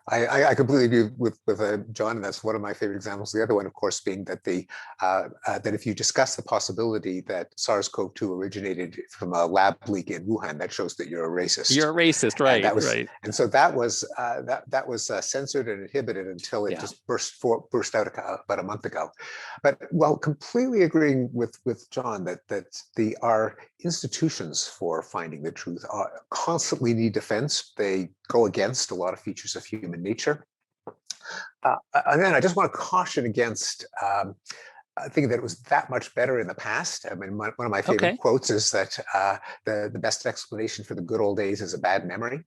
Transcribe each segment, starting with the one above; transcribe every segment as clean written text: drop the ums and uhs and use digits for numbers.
I completely agree with John, and that's one of my favorite examples. The other one, of course, being that that if you discuss the possibility that SARS-CoV-2 originated from a lab leak in Wuhan, that shows that you're a racist. You're a racist, right? Right. And so that was censored and inhibited until it just burst out about a month ago. But well, completely agreeing with John that our institutions for finding the truth constantly need defense. They go against a lot of features of human nature. And then I just want to caution against thinking that it was that much better in the past. I mean, one of my favorite quotes is that the best explanation for the good old days is a bad memory.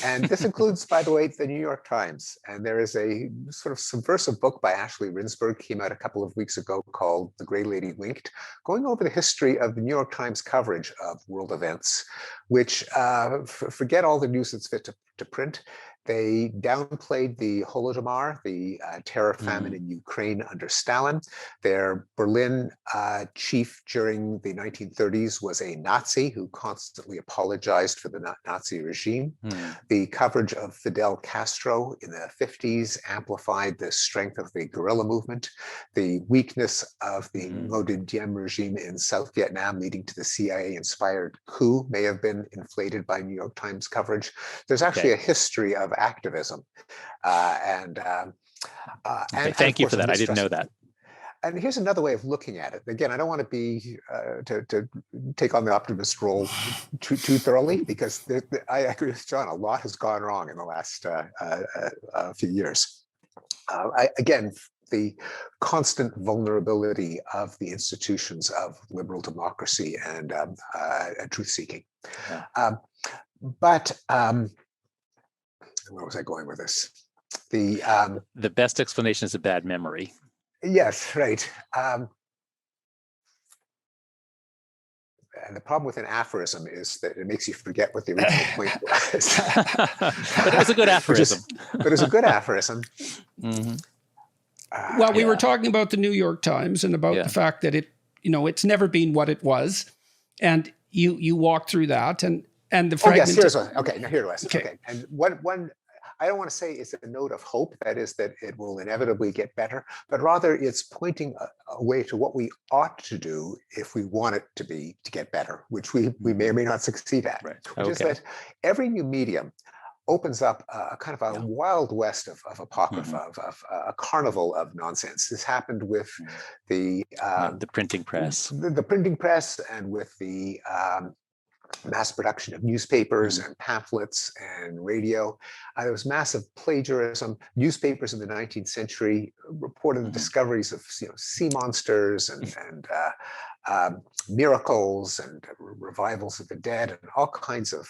And this includes, by the way, the New York Times. And there is a sort of subversive book by Ashley Rinsberg, came out a couple of weeks ago, called The Gray Lady Winked, going over the history of the New York Times coverage of world events, which forget all the news that's fit to print. They downplayed the Holodomor, the terror famine in Ukraine under Stalin. Their Berlin chief during the 1930s was a Nazi who constantly apologized for the Nazi regime. The coverage of Fidel Castro in the 50s amplified the strength of the guerrilla movement. The weakness of the Ngo Dinh Diem regime in South Vietnam, leading to the CIA-inspired coup, may have been inflated by New York Times coverage. There's actually a history of activism. Thank you for that. I didn't know that. And here's another way of looking at it. Again, I don't want to be to take on the optimist role too thoroughly, because I agree with John. A lot has gone wrong in the last few years. Again, the constant vulnerability of the institutions of liberal democracy and truth-seeking. But where was I going with this? The best explanation is a bad memory. Yes, right. And the problem with an aphorism is that it makes you forget what the original point was. But it was a good aphorism. But it was a good aphorism. Well, we were talking about the New York Times and about the fact that it's never been what it was, and you walk through that and the fragment. Oh yes, here's one. Okay, now here it was. Okay, and one. I don't want to say it's a note of hope, that is, that it will inevitably get better, but rather it's pointing a way to what we ought to do if we want it to get better, which we may or may not succeed at. Right. Which is that every new medium opens up a kind of a wild west of apocrypha, of a carnival of nonsense. This happened with the printing press, the printing press, and with the mass production of newspapers and pamphlets and radio. There was massive plagiarism. Newspapers in the 19th century reported the discoveries of sea monsters and miracles and revivals of the dead and all kinds of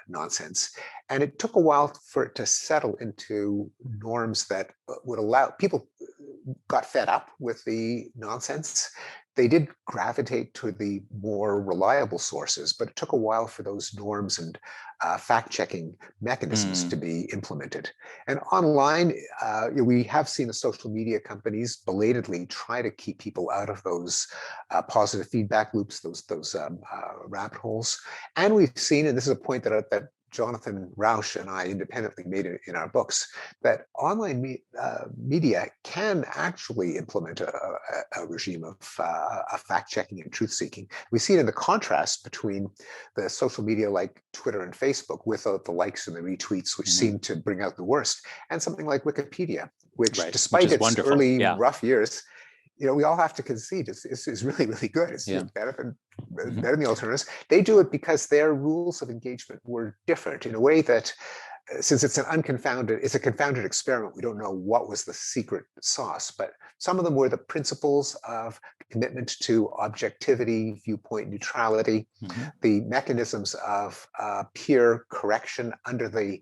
nonsense. And it took a while for it to settle into norms that would allow people got fed up with the nonsense. They did gravitate to the more reliable sources, but it took a while for those norms and fact-checking mechanisms to be implemented. And online, we have seen the social media companies belatedly try to keep people out of those positive feedback loops, those rabbit holes. And we've seen, and this is a point that Jonathan Rausch and I independently made in our books, that online media can actually implement a regime of fact-checking and truth-seeking. We see it in the contrast between the social media like Twitter and Facebook, without the likes and the retweets, which seem to bring out the worst, and something like Wikipedia, which despite its early rough years, we all have to concede it's really, really good. It's better than the alternatives. They do it because their rules of engagement were different in a way that, since it's a confounded experiment, we don't know what was the secret sauce, but some of them were the principles of commitment to objectivity, viewpoint neutrality, the mechanisms of peer correction under the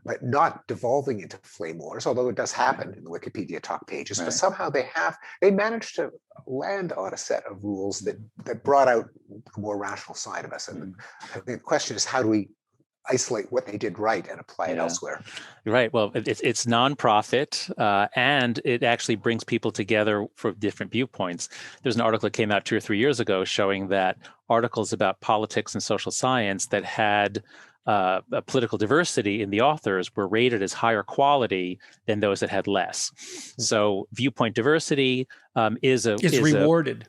but not devolving into flame wars, although it does happen in the Wikipedia talk pages. But somehow they managed to land on a set of rules that brought out the more rational side of us. And the question is, how do we isolate what they did right and apply it elsewhere? Right. Well, it's nonprofit, and it actually brings people together for different viewpoints. There's an article that came out 2 or 3 years ago showing that articles about politics and social science that had political diversity in the authors were rated as higher quality than those that had less. So viewpoint diversity is rewarded.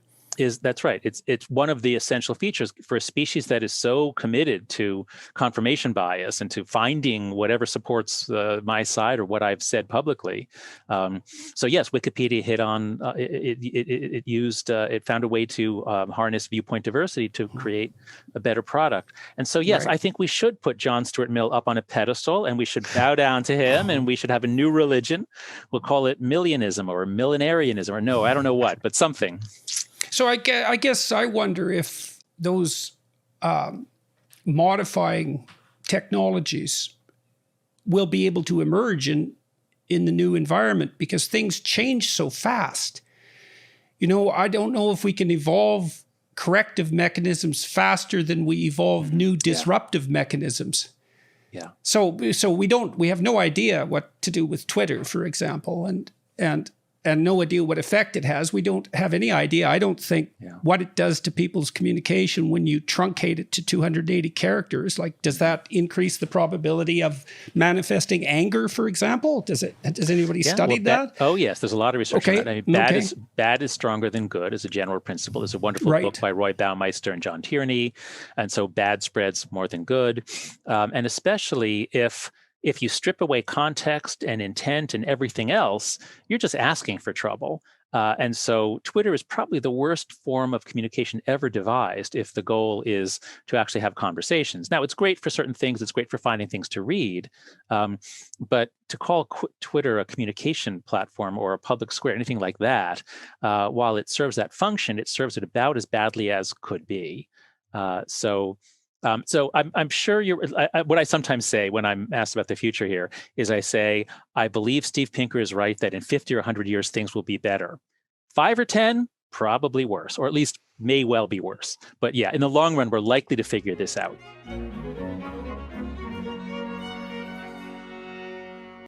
That's right. It's one of the essential features for a species that is so committed to confirmation bias and to finding whatever supports my side or what I've said publicly. So yes, Wikipedia hit on it found a way to harness viewpoint diversity to create a better product. And so yes, right. I think we should put John Stuart Mill up on a pedestal, and we should bow down to him, and we should have a new religion. We'll call it Millianism or millenarianism, or no, I don't know what, but something. So I guess I wonder if those modifying technologies will be able to emerge in the new environment, because things change so fast. I don't know if we can evolve corrective mechanisms faster than we evolve new disruptive mechanisms. Yeah. So we have no idea what to do with Twitter, for example, and no idea what effect it has. We don't have any idea, I don't think, what it does to people's communication when you truncate it to 280 characters. Like, does that increase the probability of manifesting anger, for example? Has anybody studied that? Oh, yes. There's a lot of research on that. I mean, bad is stronger than good as a general principle. There's a wonderful book by Roy Baumeister and John Tierney. And so bad spreads more than good. And especially if you strip away context and intent and everything else, you're just asking for trouble. And so Twitter is probably the worst form of communication ever devised if the goal is to actually have conversations. Now, it's great for certain things. It's great for finding things to read. But to call Twitter a communication platform or a public square, anything like that, while it serves that function, it serves it about as badly as could be. So I'm sure what I sometimes say when I'm asked about the future here is I say, I believe Steve Pinker is right that in 50 or 100 years, things will be better. 5 or 10, probably worse, or at least may well be worse. But yeah, in the long run, we're likely to figure this out.